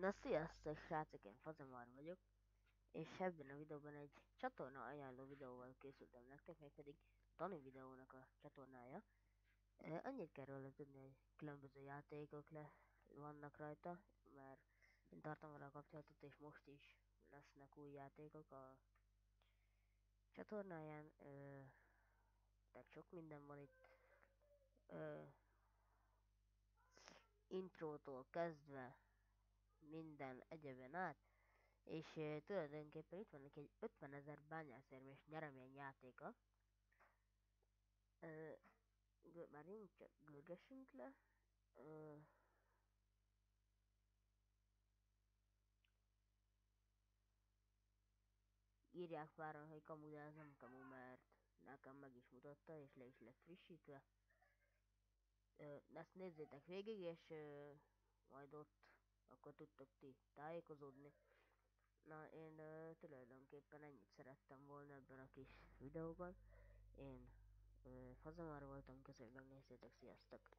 Na sziasztok srácok, én Fazemar vagyok, és ebben a videóban egy csatorna ajánló videóval készültem nektek, mégpedig Dani videónak a csatornája. Annyit kell róla tudni, hogy különböző játékok vannak rajta, mert én tartom vele a kapcsolatot, és most is lesznek új játékok a csatornáján. Tehát sok minden van itt. Ö, Intrótól kezdve minden egyeben át. És tulajdonképpen itt van neki egy 50 000 bányászérmes nyereményjátéka. Ö, Várjunk, csak görgessünk le. Ö, Írják páran, hogy kamu, de ez nem kamu, mert nekem meg is mutatta, és le is lett frissítve. Ezt nézzétek végig, és majd ott akkor tudtok ti tájékozódni. Na, én tulajdonképpen ennyit szerettem volna ebben a kis videóban. Én Fazamár voltam, köszönöm, megnéztétek, sziasztok!